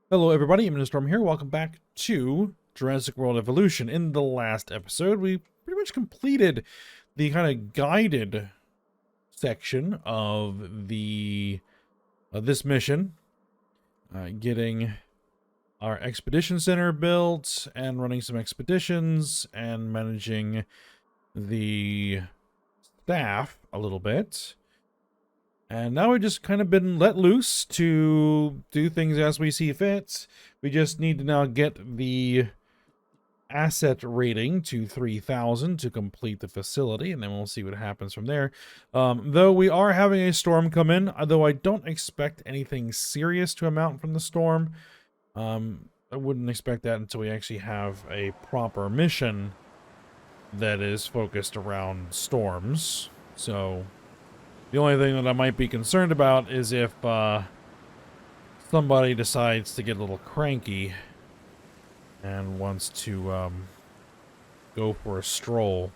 Hello everybody, I'm Storm here. Welcome back to Jurassic World Evolution. In the last episode, we pretty much completed the kind of guided section of the this mission, getting our expedition center built and running some expeditions and managing the staff a little bit. And now we've just kind of been let loose to do things as we see fit. We just need to now get the asset rating to 3,000 to complete the facility, and then we'll see what happens from there. Though we are having a storm come in, although I don't expect anything serious to amount from the storm. I wouldn't expect that until we actually have a proper mission that is focused around storms. So the only thing that I might be concerned about is if somebody decides to get a little cranky and wants to go for a stroll.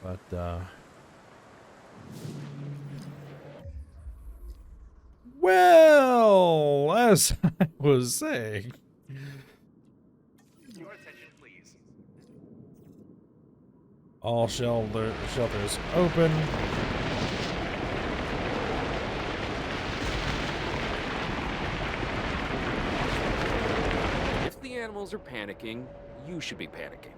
But, well, as I was saying, Your attention, please. all shelters open. If the animals are panicking, you should be panicking.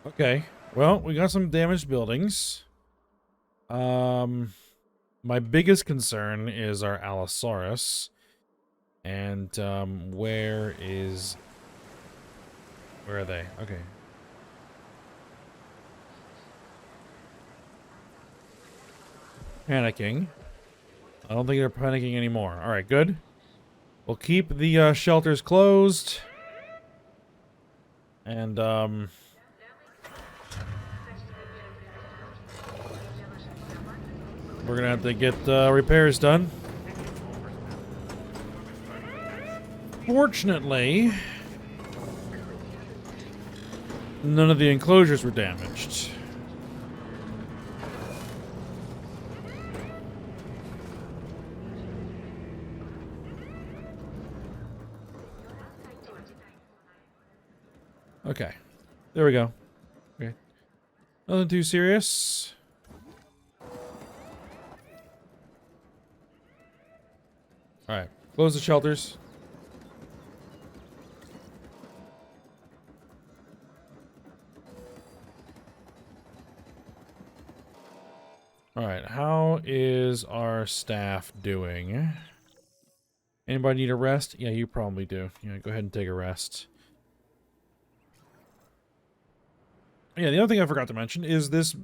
Okay, well, we got some damaged buildings. My biggest concern is our Allosaurus. And, where are they? Okay. Panicking. I don't think they're panicking anymore. Alright, good. We'll keep the, shelters closed. And, we're gonna have to get, repairs done. Fortunately, none of the enclosures were damaged. Okay. There we go. Okay. Nothing too serious. Alright. Close the shelters. Alright, how is our staff doing? Anybody need a rest? Yeah, you probably do. Yeah, go ahead and take a rest. Yeah, the other thing I forgot to mention is this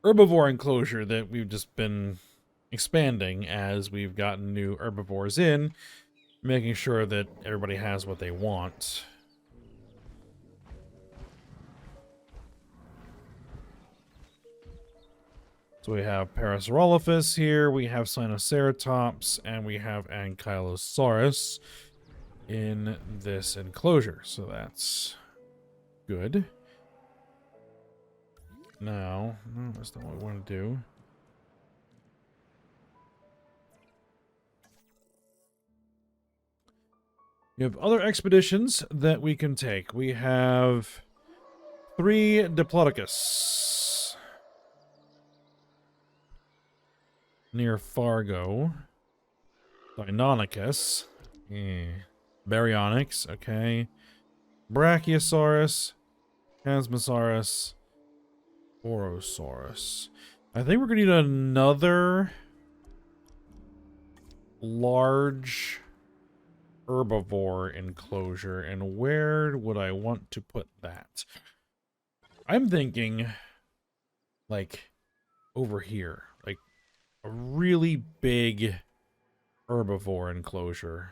herbivore enclosure that we've just been expanding as we've gotten new herbivores in, making sure that everybody has what they want. So we have Parasaurolophus here, we have Sinoceratops, and we have Ankylosaurus in this enclosure. So that's good. Now, no, that's not what we want to do. We have other expeditions that we can take. We have 3 Diplodocus near Fargo. Deinonychus. Baryonyx, okay. Brachiosaurus. Chasmosaurus. Orosaurus. I think we're going to need another large herbivore enclosure. And where would I want to put that? I'm thinking, like, over here. Like, a really big herbivore enclosure.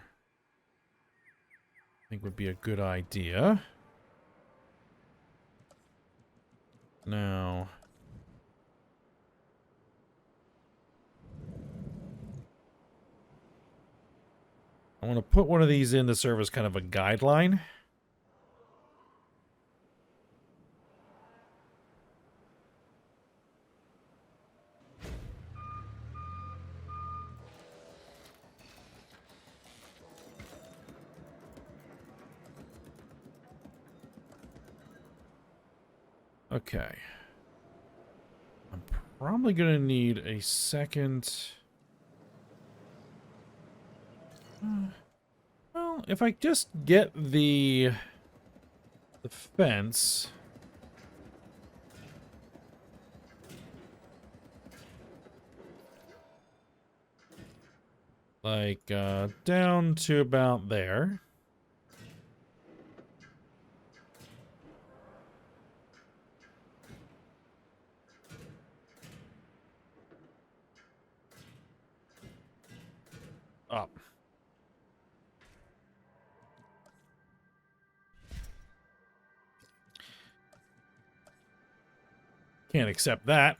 I think would be a good idea. Now, I want to put one of these in to serve as kind of a guideline. Okay. I'm probably going to need a second. Well, if I just get the fence. Like, down to about there. Up. Can't accept that.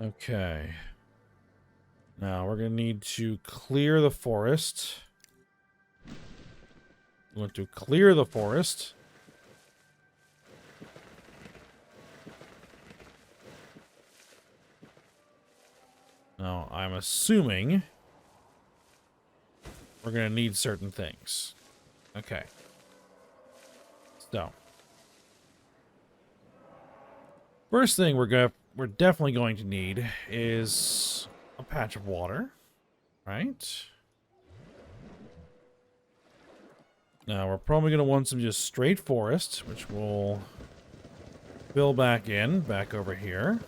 Okay. Now we're going to need to clear the forest. We want to clear the forest. Now, I'm assuming we're going to need certain things. Okay. So, first thing we're definitely going to need is a patch of water, right? Now, we're probably going to want some just straight forest, which we'll fill back over here.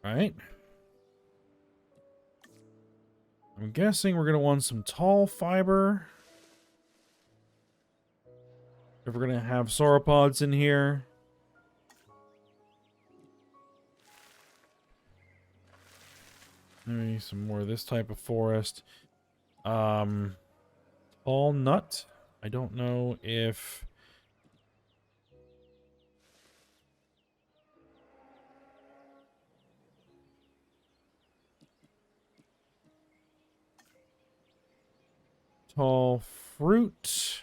Right? I'm guessing we're going to want some tall fiber. If we're going to have sauropods in here. Maybe some more of this type of forest. Tall nut. I don't know if... Tall fruit.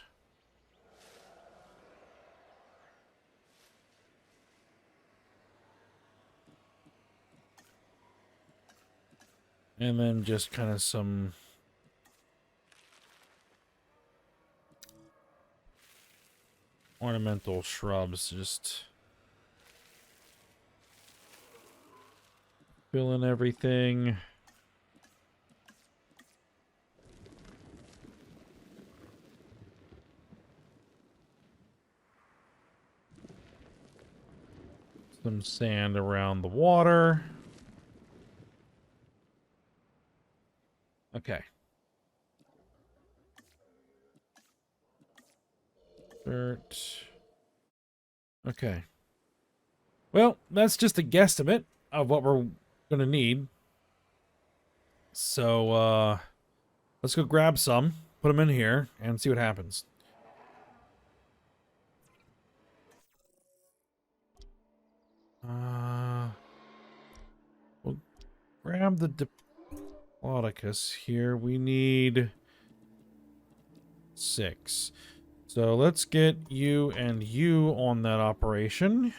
And then just kind of some ornamental shrubs. Just fill in everything. Some sand around the water. Okay. Dirt. Okay. Well, that's just a guesstimate of what we're going to need. So, let's go grab some, put them in here, and see what happens. We'll grab the Diplodocus here. We need 6. So let's get you and you on that operation.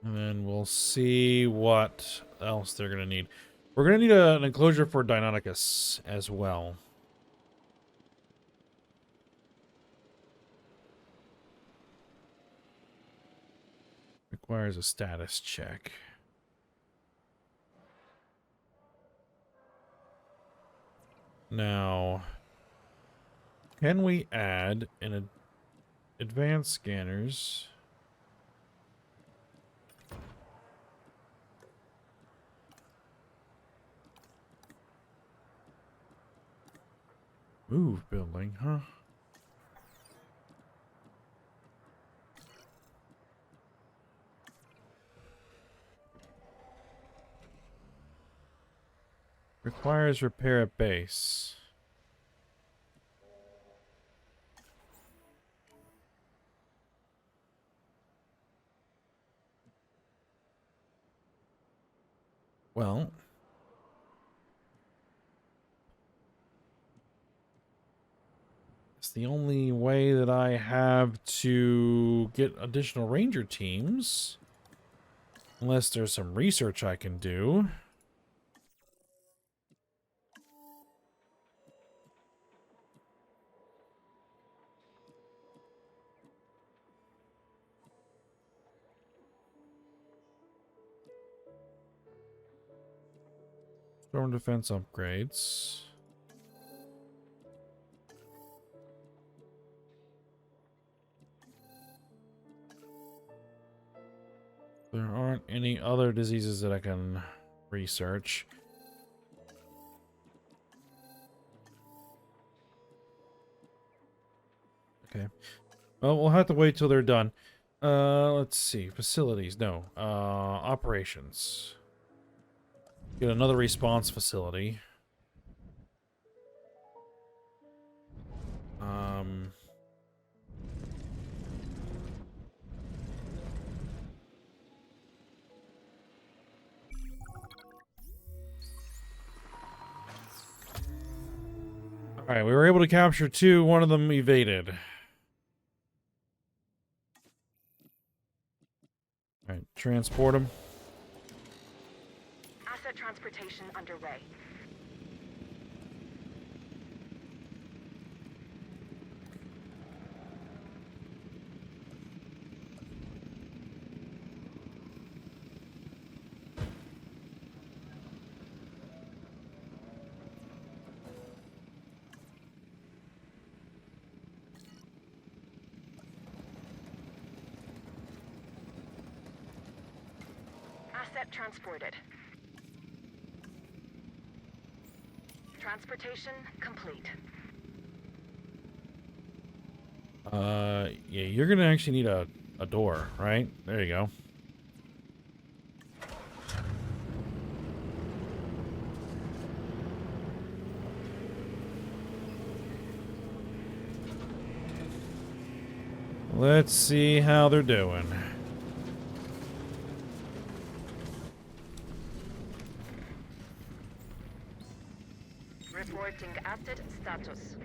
And then we'll see what else they're going to need. We're going to need an enclosure for Deinonychus as well. Requires a status check. Now, Can we add advanced scanners? Move building, huh? Requires repair at base. Well, it's the only way that I have to get additional ranger teams. Unless there's some research I can do. Storm defense upgrades. There aren't any other diseases that I can research. Okay. Well, we'll have to wait till they're done. Let's see. Facilities. No. Operations. Get another response facility. Alright, we were able to capture two. One of them evaded. Alright, transport them. Asset transportation underway. Asset transported. Transportation complete. Yeah, you're gonna actually need a door, right? There you go. Let's see how they're doing. Reporting asset status.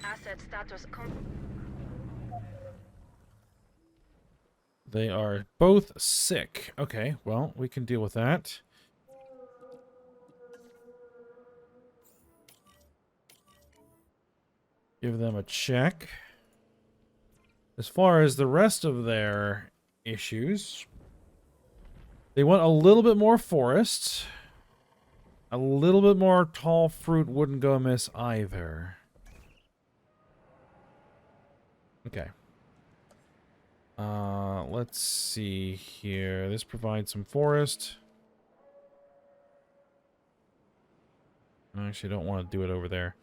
Asset status They are both sick. Okay, well, we can deal with that. Give them a check. As far as the rest of their issues, they want a little bit more forest. A little bit more tall fruit wouldn't go amiss either. Okay. Let's see here. This provides some forest. I actually don't want to do it over there.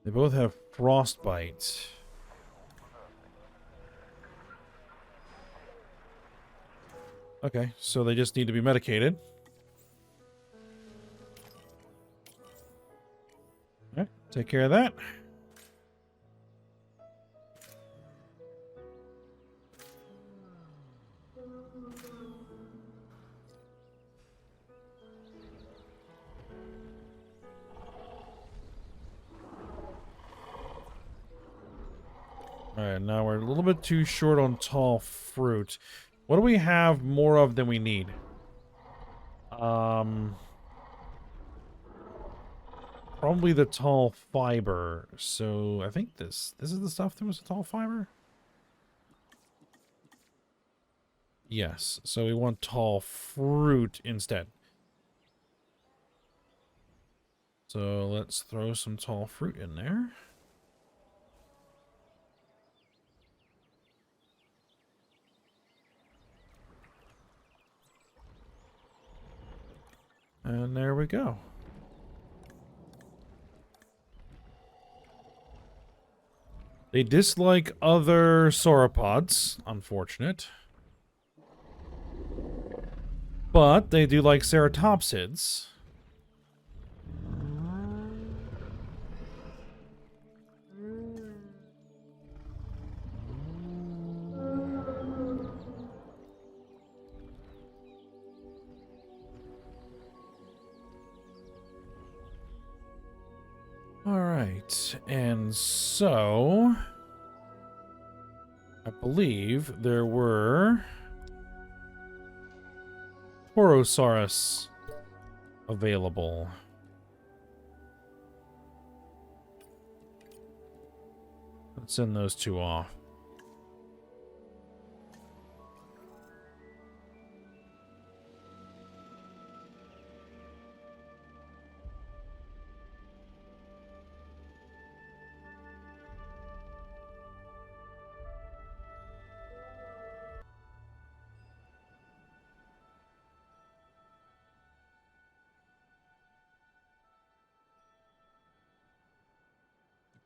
They both have frostbite. Okay, so they just need to be medicated. Alright, take care of that. Alright, now we're a little bit too short on tall fruit. What do we have more of than we need? Probably the tall fiber. So I think this is the stuff that was a tall fiber. Yes. So we want tall fruit instead. So let's throw some tall fruit in there. And there we go. They dislike other sauropods, unfortunate. But they do like ceratopsids. Alright, and so I believe there were Torosaurus available. Let's send those two off.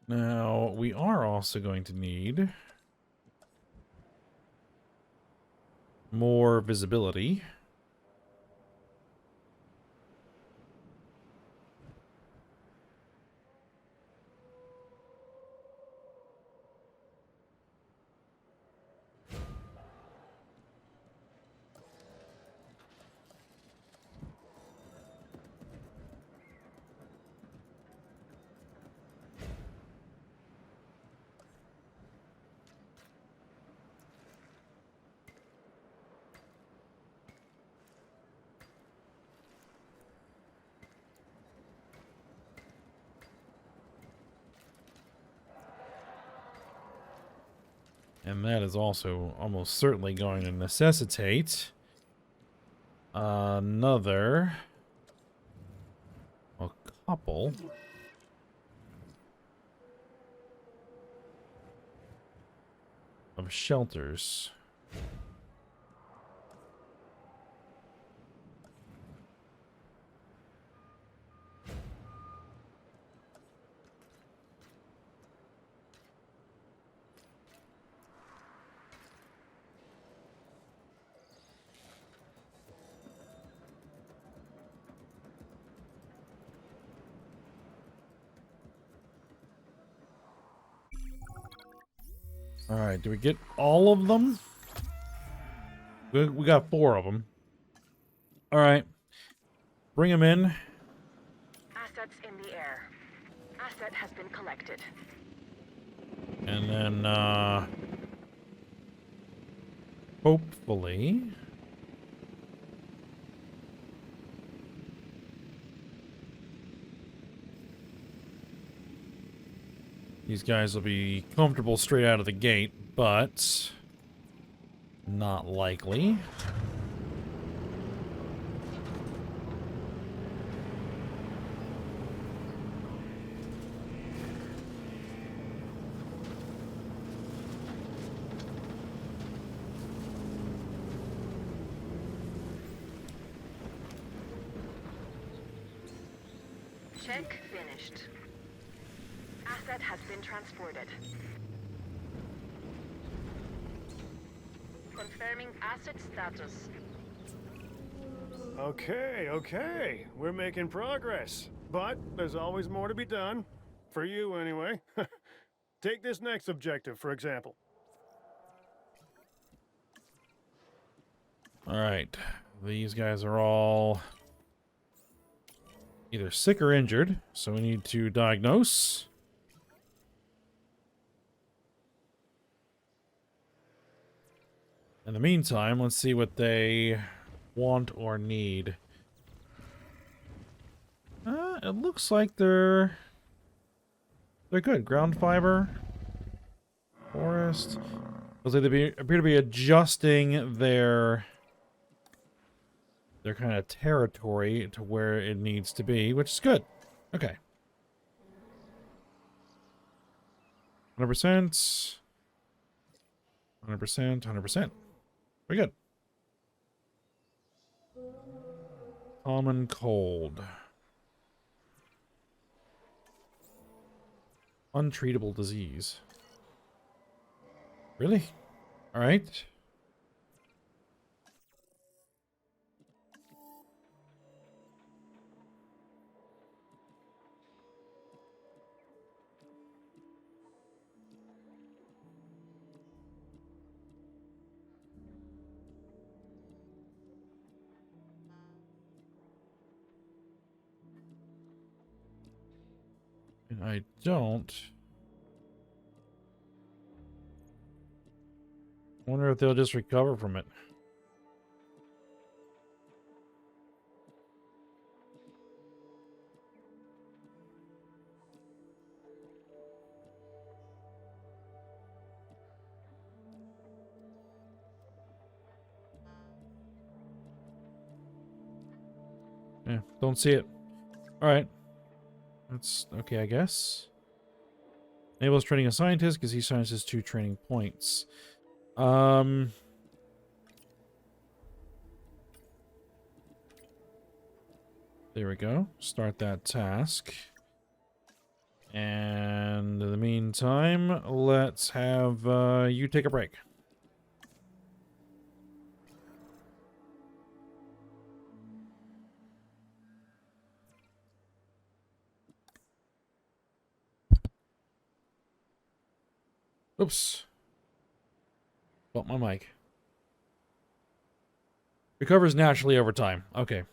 Now, we are also going to need more visibility. And that is also almost certainly going to necessitate another, a couple of shelters. All right, do we get all of them? We got 4 of them. All right, bring them in. Assets in the air. Asset has been collected. And then, hopefully, these guys will be comfortable straight out of the gate, but not likely. Check finished. Asset has been transported. Confirming asset status. Okay. We're making progress. But there's always more to be done. For you, anyway. Take this next objective, for example. Alright, these guys are all either sick or injured, so we need to diagnose. In the meantime, let's see what they want or need. it looks like they're good. Ground fiber, forest. Looks like they appear to be adjusting their kind of territory to where it needs to be, which is good. Okay. 100%. 100%. 100%. Very good. Common cold. Untreatable disease. Really? All right. And I don't. Wonder if they'll just recover from it. Yeah, don't see it. All right. That's okay, I guess. Enables training a scientist because he sciences 2 training points. There we go. Start that task. And in the meantime, let's have you take a break. Oops. Bump my mic. Recovers naturally over time. Okay.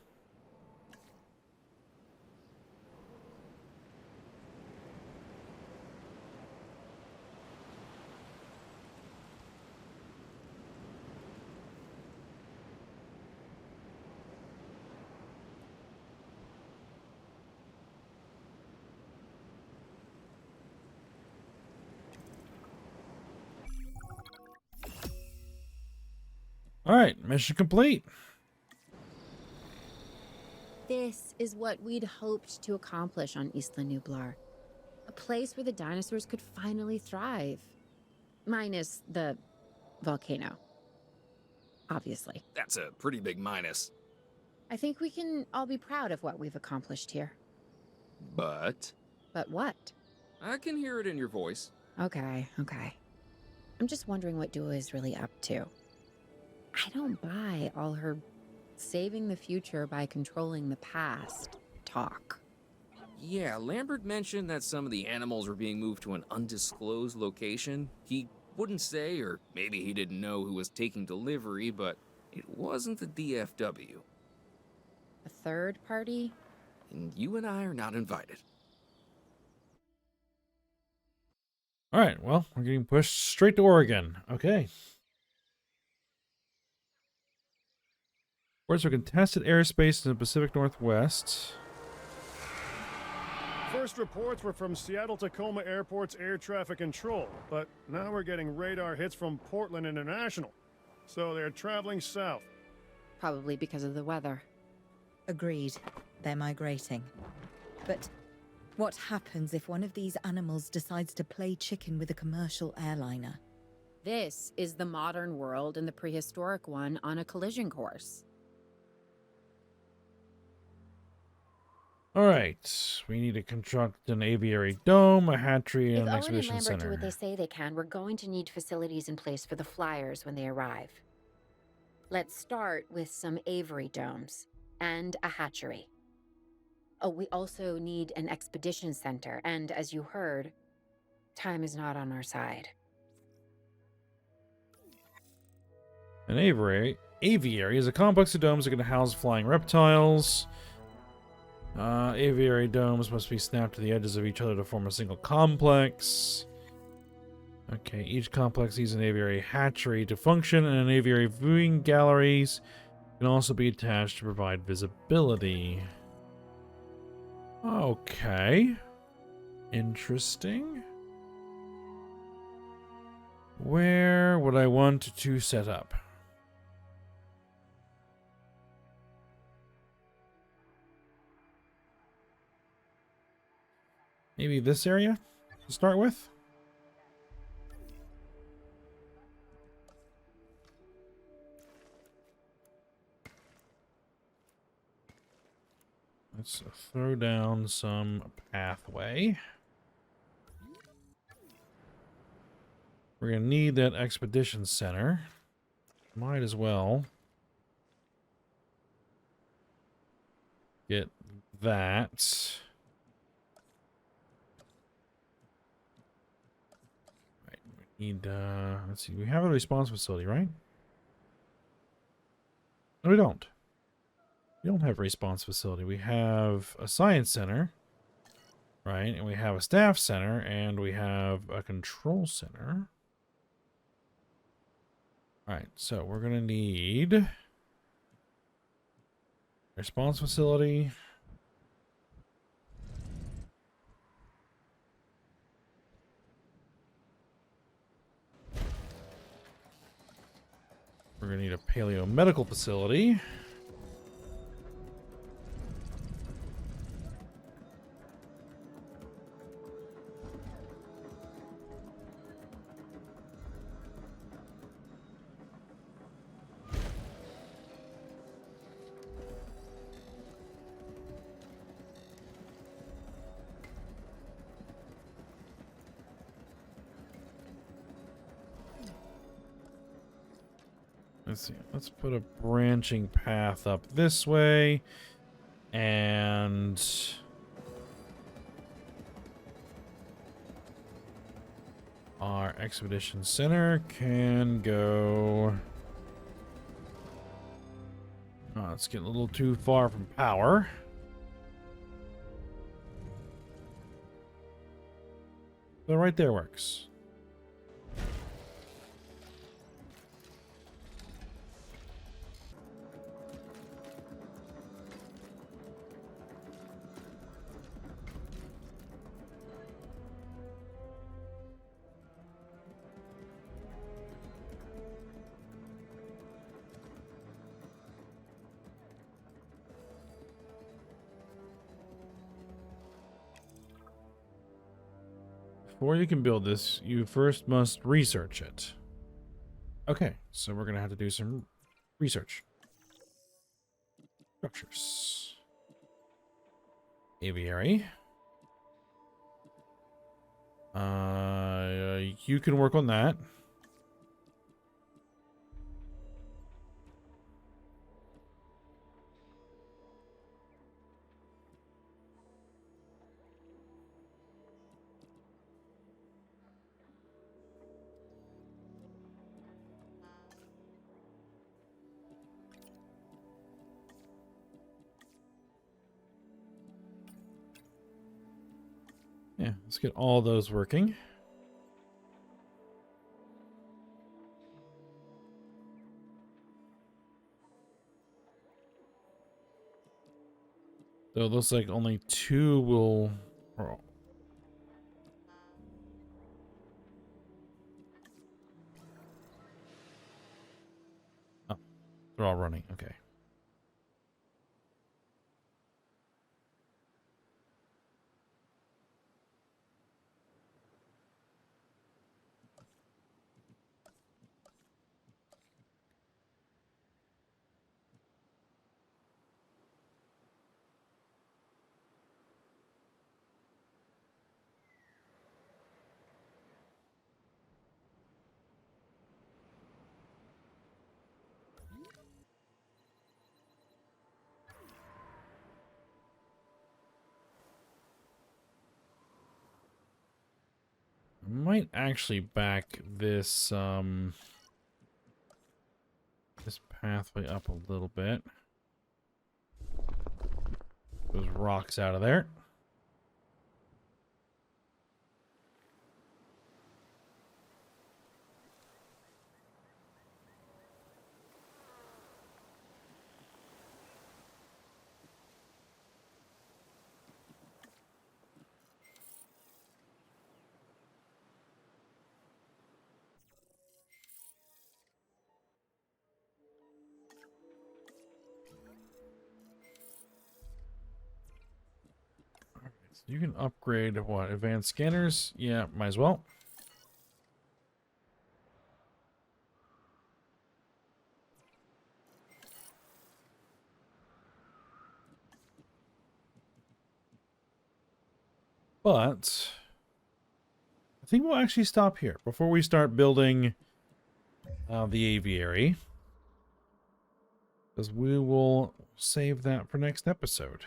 All right, mission complete. This is what we'd hoped to accomplish on Isla Nublar. A place where the dinosaurs could finally thrive. Minus the volcano. Obviously. That's a pretty big minus. I think we can all be proud of what we've accomplished here. But But what? I can hear it in your voice. Okay. I'm just wondering what Dua is really up to. I don't buy all her saving the future by controlling the past talk. Yeah, Lambert mentioned that some of the animals were being moved to an undisclosed location. He wouldn't say, or maybe he didn't know who was taking delivery, but it wasn't the DFW. A third party? And you and I are not invited. All right, well, we're getting pushed straight to Oregon. Okay. Where's our contested airspace in the Pacific Northwest? First reports were from Seattle-Tacoma Airport's air traffic control, but now we're getting radar hits from Portland International. So they're traveling south. Probably because of the weather. Agreed. They're migrating. But what happens if one of these animals decides to play chicken with a commercial airliner? This is the modern world and the prehistoric one on a collision course. All right, we need to construct an aviary dome, a hatchery, and If an Owen and exhibition Lambert do center. what they say they can, we're going to need facilities in place for the flyers when they arrive. Let's start with some aviary domes and a hatchery. Oh, we also need an expedition center, and as you heard, time is not on our side. An aviary is a complex of domes that can house flying reptiles. Aviary domes must be snapped to the edges of each other to form a single complex. Okay, each complex needs an aviary hatchery to function, and an aviary viewing galleries can also be attached to provide visibility. Okay. Interesting. Where would I want to set up? Maybe this area to start with? Let's throw down some pathway. We're going to need that expedition center. Might as well get that. Right, we need, let's see, we have a response facility, right? No, we don't. We don't have a response facility. We have a science center, right? And we have a staff center, and we have a control center. All right, so we're going to need response facility. We're going to need a paleo medical facility. Let's see. Let's put a branching path up this way. And our expedition center can go. Oh, it's getting a little too far from power. So right there works. Before you can build this, you first must research it. Okay, so we're going to have to do some research. Structures. Aviary. You can work on that. Yeah, let's get all those working. So it looks like only two will... Oh, they're all running. Okay. I might actually back this this pathway up a little bit. Those rocks out of there. You can upgrade what? Advanced scanners? Yeah, might as well. But I think we'll actually stop here before we start building the aviary, because we will save that for next episode.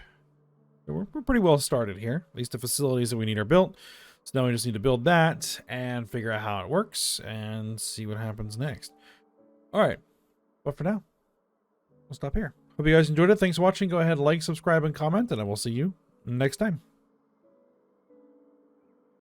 So we're pretty well started here. At least the facilities that we need are built. So now we just need to build that and figure out how it works and see what happens next. All right. But for now, we'll stop here. Hope you guys enjoyed it. Thanks for watching. Go ahead, like, subscribe, and comment, and I will see you next time.